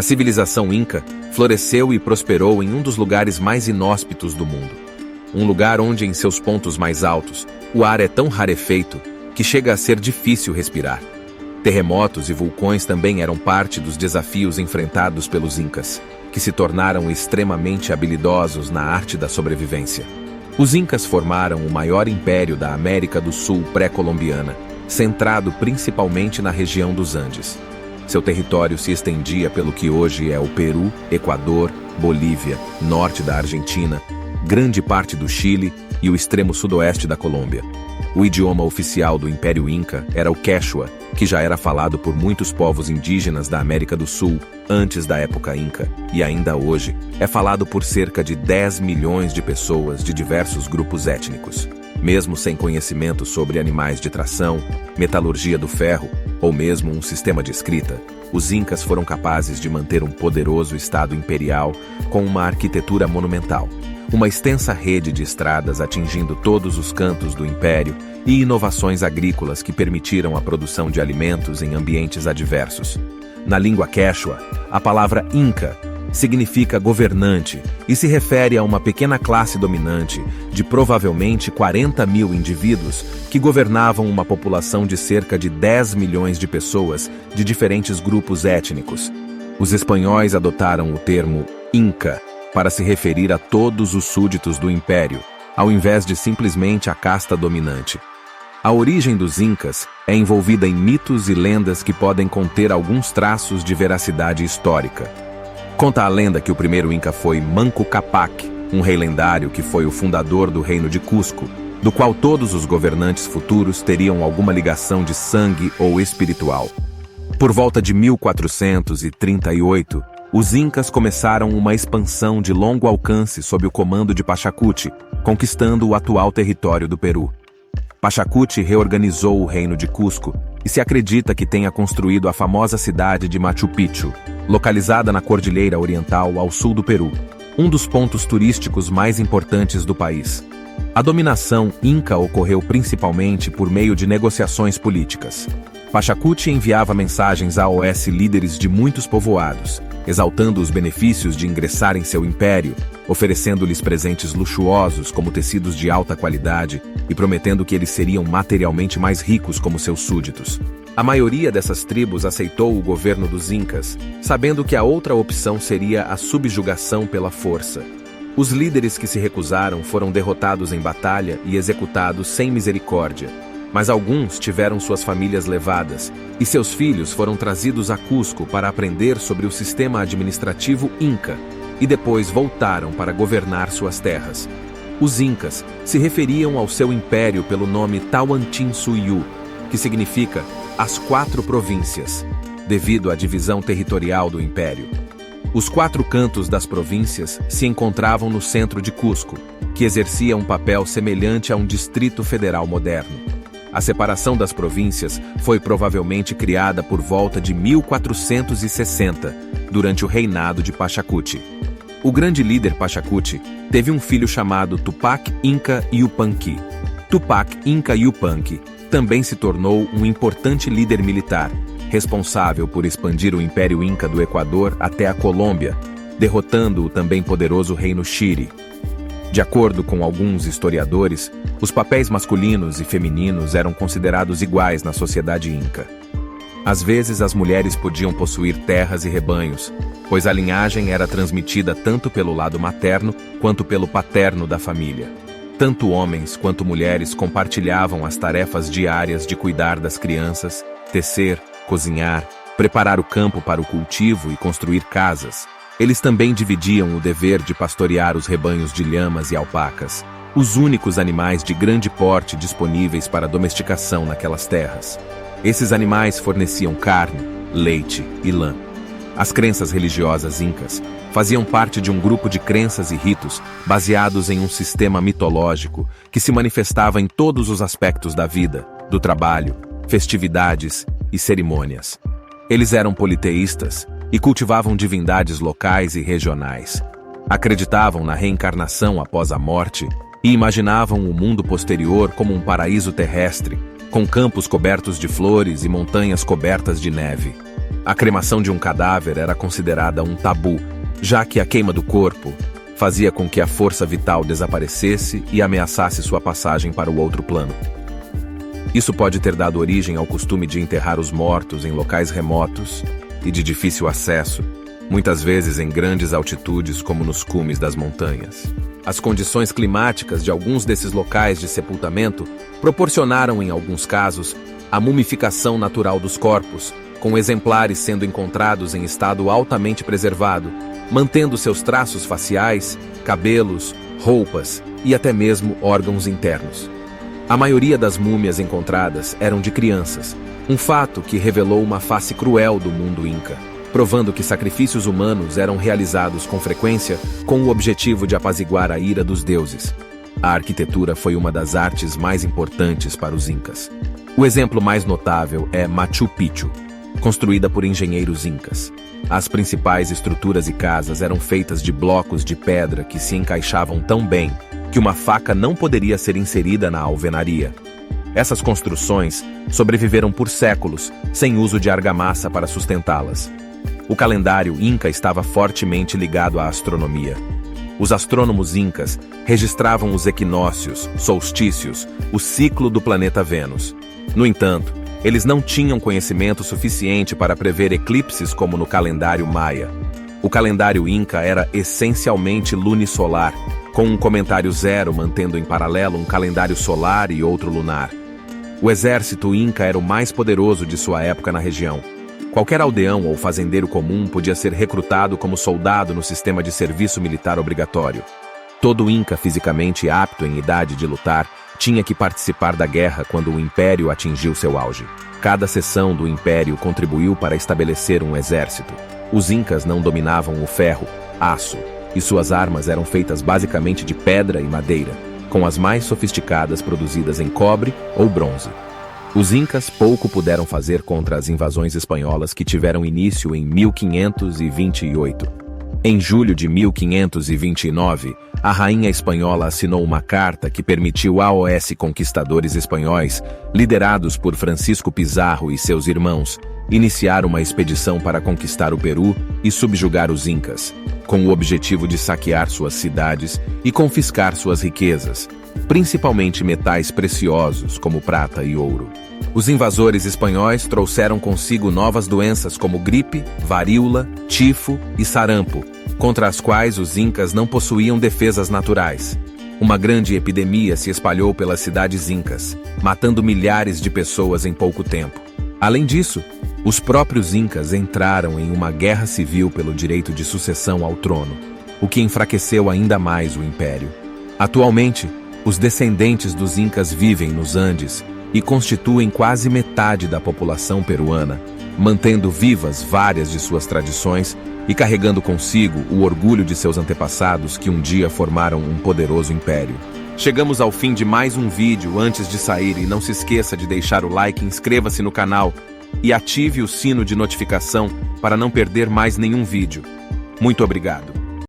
A civilização Inca floresceu e prosperou em um dos lugares mais inóspitos do mundo. Um lugar onde, em seus pontos mais altos, o ar é tão rarefeito que chega a ser difícil respirar. Terremotos e vulcões também eram parte dos desafios enfrentados pelos Incas, que se tornaram extremamente habilidosos na arte da sobrevivência. Os Incas formaram o maior império da América do Sul pré-colombiana, centrado principalmente na região dos Andes. Seu território se estendia pelo que hoje é o Peru, Equador, Bolívia, norte da Argentina, grande parte do Chile e o extremo sudoeste da Colômbia. O idioma oficial do Império Inca era o Quechua, que já era falado por muitos povos indígenas da América do Sul antes da época Inca, e ainda hoje é falado por cerca de 10 milhões de pessoas de diversos grupos étnicos. Mesmo sem conhecimento sobre animais de tração, metalurgia do ferro ou mesmo um sistema de escrita, os Incas foram capazes de manter um poderoso estado imperial com uma arquitetura monumental, uma extensa rede de estradas atingindo todos os cantos do império e inovações agrícolas que permitiram a produção de alimentos em ambientes adversos. Na língua quechua, a palavra Inca significa governante e se refere a uma pequena classe dominante de provavelmente 40 mil indivíduos que governavam uma população de cerca de 10 milhões de pessoas de diferentes grupos étnicos. Os espanhóis adotaram o termo Inca para se referir a todos os súditos do império, ao invés de simplesmente a casta dominante. A origem dos Incas é envolvida em mitos e lendas que podem conter alguns traços de veracidade histórica. Conta a lenda que o primeiro Inca foi Manco Cápac, um rei lendário que foi o fundador do reino de Cusco, do qual todos os governantes futuros teriam alguma ligação de sangue ou espiritual. Por volta de 1438, os Incas começaram uma expansão de longo alcance sob o comando de Pachacuti, conquistando o atual território do Peru. Pachacuti reorganizou o reino de Cusco e se acredita que tenha construído a famosa cidade de Machu Picchu, localizada na Cordilheira Oriental ao sul do Peru, um dos pontos turísticos mais importantes do país. A dominação Inca ocorreu principalmente por meio de negociações políticas. Pachacuti enviava mensagens a líderes de muitos povoados, exaltando os benefícios de ingressar em seu império, oferecendo-lhes presentes luxuosos como tecidos de alta qualidade e prometendo que eles seriam materialmente mais ricos como seus súditos. A maioria dessas tribos aceitou o governo dos Incas, sabendo que a outra opção seria a subjugação pela força. Os líderes que se recusaram foram derrotados em batalha e executados sem misericórdia, mas alguns tiveram suas famílias levadas, e seus filhos foram trazidos a Cusco para aprender sobre o sistema administrativo Inca, e depois voltaram para governar suas terras. Os Incas se referiam ao seu império pelo nome Tawantinsuyu, que significa as 4 províncias, devido à divisão territorial do império. Os 4 cantos das províncias se encontravam no centro de Cusco, que exercia um papel semelhante a um distrito federal moderno. A separação das províncias foi provavelmente criada por volta de 1460, durante o reinado de Pachacuti. O grande líder Pachacuti teve um filho chamado Tupac Inca Yupanqui. Tupac Inca Yupanqui também se tornou um importante líder militar, responsável por expandir o Império Inca do Equador até a Colômbia, derrotando o também poderoso reino Xiri. De acordo com alguns historiadores, os papéis masculinos e femininos eram considerados iguais na sociedade Inca. Às vezes, as mulheres podiam possuir terras e rebanhos, pois a linhagem era transmitida tanto pelo lado materno quanto pelo paterno da família. Tanto homens quanto mulheres compartilhavam as tarefas diárias de cuidar das crianças, tecer, cozinhar, preparar o campo para o cultivo e construir casas. Eles também dividiam o dever de pastorear os rebanhos de lhamas e alpacas, os únicos animais de grande porte disponíveis para domesticação naquelas terras. Esses animais forneciam carne, leite e lã. As crenças religiosas incas faziam parte de um grupo de crenças e ritos baseados em um sistema mitológico que se manifestava em todos os aspectos da vida, do trabalho, festividades e cerimônias. Eles eram politeístas e cultivavam divindades locais e regionais. Acreditavam na reencarnação após a morte e imaginavam o mundo posterior como um paraíso terrestre, com campos cobertos de flores e montanhas cobertas de neve. A cremação de um cadáver era considerada um tabu, já que a queima do corpo fazia com que a força vital desaparecesse e ameaçasse sua passagem para o outro plano. Isso pode ter dado origem ao costume de enterrar os mortos em locais remotos e de difícil acesso, muitas vezes em grandes altitudes como nos cumes das montanhas. As condições climáticas de alguns desses locais de sepultamento proporcionaram, em alguns casos, a mumificação natural dos corpos, com exemplares sendo encontrados em estado altamente preservado, mantendo seus traços faciais, cabelos, roupas e até mesmo órgãos internos. A maioria das múmias encontradas eram de crianças, um fato que revelou uma face cruel do mundo inca, provando que sacrifícios humanos eram realizados com frequência com o objetivo de apaziguar a ira dos deuses. A arquitetura foi uma das artes mais importantes para os incas. O exemplo mais notável é Machu Picchu, construída por engenheiros incas. As principais estruturas e casas eram feitas de blocos de pedra que se encaixavam tão bem que uma faca não poderia ser inserida na alvenaria. Essas construções sobreviveram por séculos, sem uso de argamassa para sustentá-las. O calendário inca estava fortemente ligado à astronomia. Os astrônomos incas registravam os equinócios, solstícios, o ciclo do planeta Vênus. No entanto, eles não tinham conhecimento suficiente para prever eclipses como no calendário maia. O calendário inca era essencialmente lunisolar, com um comentário zero mantendo em paralelo um calendário solar e outro lunar. O exército inca era o mais poderoso de sua época na região. Qualquer aldeão ou fazendeiro comum podia ser recrutado como soldado no sistema de serviço militar obrigatório. Todo inca fisicamente apto em idade de lutar tinha que participar da guerra quando o império atingiu seu auge. Cada seção do império contribuiu para estabelecer um exército. Os incas não dominavam o ferro, aço, e suas armas eram feitas basicamente de pedra e madeira, com as mais sofisticadas produzidas em cobre ou bronze. Os incas pouco puderam fazer contra as invasões espanholas que tiveram início em 1528. Em julho de 1529, a rainha espanhola assinou uma carta que permitiu aos conquistadores espanhóis, liderados por Francisco Pizarro e seus irmãos, iniciar uma expedição para conquistar o Peru e subjugar os incas, com o objetivo de saquear suas cidades e confiscar suas riquezas, principalmente metais preciosos como prata e ouro. Os invasores espanhóis trouxeram consigo novas doenças como gripe, varíola, tifo e sarampo, contra as quais os incas não possuíam defesas naturais. Uma grande epidemia se espalhou pelas cidades incas, matando milhares de pessoas em pouco tempo. Além disso, os próprios incas entraram em uma guerra civil pelo direito de sucessão ao trono, o que enfraqueceu ainda mais o império. Atualmente, os descendentes dos incas vivem nos Andes e constituem quase metade da população peruana, mantendo vivas várias de suas tradições e carregando consigo o orgulho de seus antepassados que um dia formaram um poderoso império. Chegamos ao fim de mais um vídeo. Antes de sair, e não se esqueça de deixar o like, inscreva-se no canal e ative o sino de notificação para não perder mais nenhum vídeo. Muito obrigado.